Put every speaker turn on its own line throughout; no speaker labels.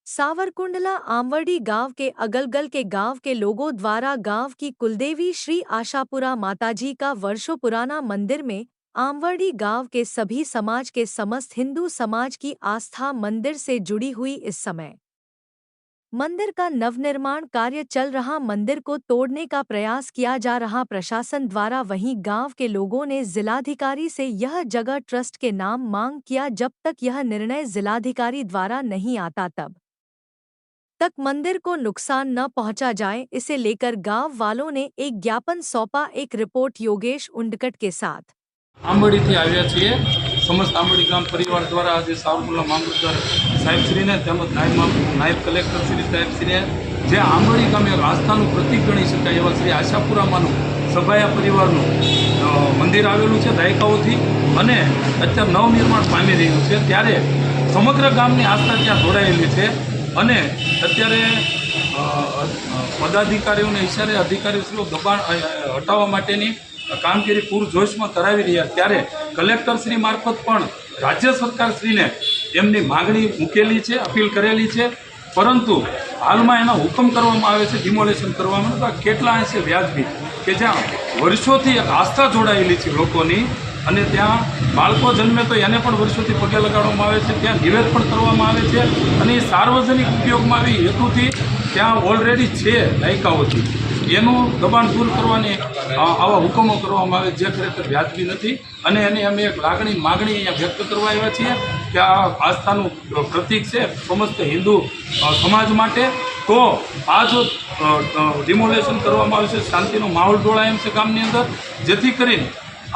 सावरकुंडला आमवड़ी गांव के अगलगल के गांव के लोगों द्वारा गांव की कुलदेवी श्री आशापुरा माताजी का वर्षों पुराना मंदिर में आमवड़ी गांव के सभी समाज के समस्त हिंदू समाज की आस्था मंदिर से जुड़ी हुई इस समय मंदिर का नवनिर्माण कार्य चल रहा। मंदिर को तोड़ने का प्रयास किया जा रहा प्रशासन द्वारा। वहीं गांव के लोगों ने जिलाधिकारी से यह जगह ट्रस्ट के नाम मांग किया। जब तक यह निर्णय जिलाधिकारी द्वारा नहीं आता तक मंदिर को नुकसान न पहुंचा जाए, इसे लेकर गांव वालों ने एक ज्ञापन सौंपा। एक रिपोर्ट योगेश उंडकट के साथ।
आंबड़ी थी आव्या छे समस्त आंबड़ी गाम परिवार द्वारा आज सावरकुंडला मामलतदार साहेबश्रीने તેમજ નાયબ કલેક્ટર શ્રી સાહેબશ્રીએ જે આંબળી ગામે આસ્થાનું પ્રતીક ગણી શકાય એવા શ્રી આશાપુરામાંનું સભાયા પરિવારનું મંદિર આવેલું છે દાયકાઓથી અને અત્યારે નવનિર્માણ પામી રહ્યું છે, ત્યારે સમગ્ર ગામની આસ્થા ત્યાં જોડાયેલી છે અને અત્યારે પદાધિકારીઓને ઇશારે અધિકારીઓ દબાણ હટાવવા માટેની કામગીરી પૂરજોશમાં કરાવી રહ્યા, ત્યારે કલેક્ટરશ્રી મારફત પણ રાજ્ય સરકારશ્રીને એમની માગણી મૂકેલી છે, અપીલ કરેલી છે, પરંતુ હાલમાં એના હુકમ કરવામાં આવે છે ડિમોલેશન કરવામાં। તો કેટલા અંશે વ્યાજબી કે જ્યાં વર્ષોથી એક આસ્થા જોડાયેલી છે લોકોની અને ત્યાં બાળકો જન્મે તો એને પણ વર્ષોથી પગે લગાડવામાં આવે છે, ત્યાં નિવેદ પણ કરવામાં આવે છે અને એ સાર્વજનિક ઉપયોગમાં આવી હેતુથી ત્યાં ઓલરેડી છે દાયકાઓથી એનું દબાણ દૂર કરવાની આવા હુકમો કરવામાં આવે જે ખરેખર વ્યાજબી નથી અને એની અમે એક માગણી અહીંયા વ્યક્ત કરવા આવ્યા છીએ કે આ આસ્થાનું પ્રતીક છે સમસ્ત હિન્દુ સમાજ માટે। તો આ જો ડિમોલેશન કરવામાં આવશે શાંતિનો માહોલ ડોળાય એમ છે ગામની અંદર, જેથી કરીને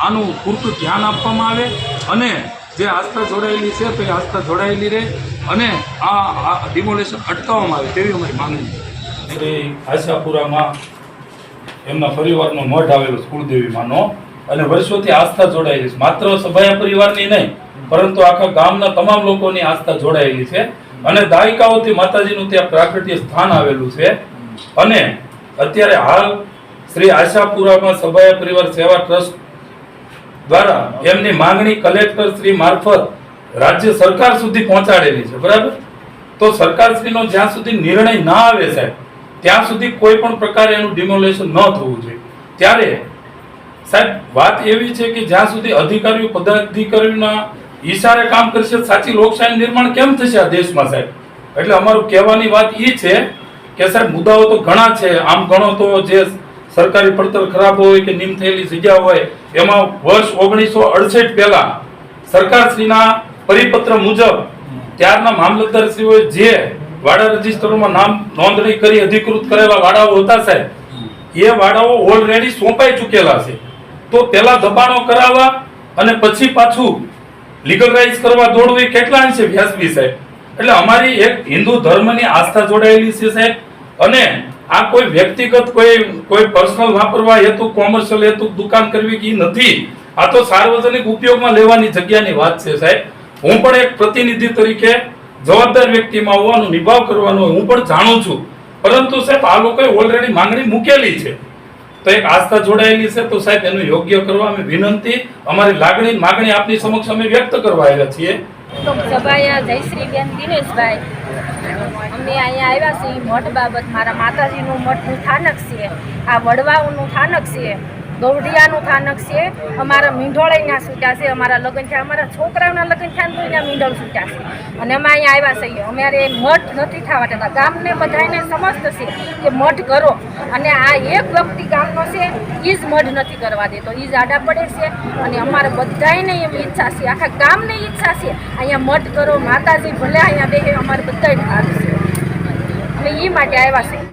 આનું પૂરતું ધ્યાન આપવામાં આવે અને જે આસ્થા જોડાયેલી છે તો એ આસ્થા જોડાયેલી રહે અને આ ડિમોલેશન અટકાવવામાં આવે તેવી અમારી માંગણી છે। શ્રી આશાપુરામાં એમના પરિવારનો મઠ આવેલો કુળદેવીમાંનો અને વર્ષોથી આસ્થા જોડાયેલી છે, માત્ર સભાયા પરિવારની નહીં પરંતુ આખા ગામના તમામ લોકોની આસ્થા જોડાયેલી છે અને દાયકાઓથી માતાજીનું ત્યાં પ્રાકૃતિક સ્થાન આવેલું છે અને અત્યારે હાલ શ્રી આશાપુરામાં સભાયા પરિવાર સેવા ટ્રસ્ટ દ્વારા એમની માંગણી કલેક્ટર શ્રી મારફત રાજ્ય સરકાર સુધી પહોંચાડેલી છે, બરાબર। તો સરકારશ્રીનો જ્યાં સુધી નિર્ણય ના આવે સાહેબ ત્યાં સુધી કોઈ પણ પ્રકારે એનું ડિમોલેશન ન થવું જોઈએ। ત્યારે સાહેબ વાત એવી છે કે જ્યાં સુધી અધિકારીઓ પદાધિકારીઓના ઈશારે કામ કરશે સાચી લોકશાહી નિર્માણ કેમ થશે આ દેશમાં સાહેબ। એટલે અમારું કહેવાની વાત એ છે કે સાહેબ મુદ્દાઓ તો ઘણા છે, આમ ગણો તો જે સરકારી પડતર ખરાબ હોય કે નિમ થયેલી જગ્યા હોય એમાં વર્ષ 1968 પહેલા સરકારશ્રીના પરિપત્ર મુજબ ત્યારના મામલતદારશ્રીઓએ જે વાડા રજીસ્ટરોમાં નામ નોંધણી કરી અધિકૃત કરેલા વાડાઓ હતા સાહેબ, એ વાડાઓ ઓલરેડી સોંપાઈ ચૂકેલા છે। તો પેલા દબાણો કરાવવા અને પછી પાછું લીગલાઇઝ કરવા દોડવું એ કેટલા અંશે વ્યાજબી સાહેબ। એટલે અમારી એક હિન્દુ ધર્મની આસ્થા જોડાયેલી છે સાહેબ અને આ કોઈ વ્યક્તિગત કોઈ પર્સનલ વાપરવા હેતુ કોમર્શિયલ હેતુ દુકાન કરવી કે નથી, આ તો સાર્વજનિક ઉપયોગમાં લેવાની જગ્યાની વાત છે સાહેબ। હું પણ એક પ્રતિનિધિ તરીકે જવાબદાર વ્યક્તિમાં હોવાનો નિભાવ કરવાનો હું પણ જાણું છું, પરંતુ સાહેબ આ લોકોએ ઓલરેડી માંગણી મૂકેલી છે તો એક આસ્થા જોડાયેલી છે તો સાહેબ એનું યોગ્ય કરવા અમે વિનંતી અમારી માગણી આપની સમક્ષ અમે વ્યક્ત કરવા આવ્યા છીએ।
તો સભાયા જયશ્રીબેન દિનેશભાઈ અમે અહીંયા આવ્યા છીએ મઠ બાબત। મારા માતાજીનું મઠનું સ્થાનક છે, આ વડવાઓનું સ્થાનક છે, ગૌઢિયાનું સ્થાનક છે, અમારા મીંઢોળાઈના છૂટ્યા છે, અમારા લગ્ન થયા, અમારા છોકરાઓના લગ્ન થયા તો એના મીંઢોળ છૂટ્યા છે અને અમે અહીંયા આવ્યા છીએ। અમારે મઠ નથી થવા દેતા, ગામને બધાને સમસ્ત છે કે મઠ કરો અને આ એક વ્યક્તિ ગામનો છે એ જ મઠ નથી કરવા દેતો, એ જ આડા પડે છે અને અમારે બધાને એમ ઈચ્છા છે, આખા ગામની ઈચ્છા છે અહીંયા મઠ કરો, માતાજી ભલે અહીંયા બેસે, અમારે બધાને ભાગ છે, અમે એ માટે આવ્યા છે।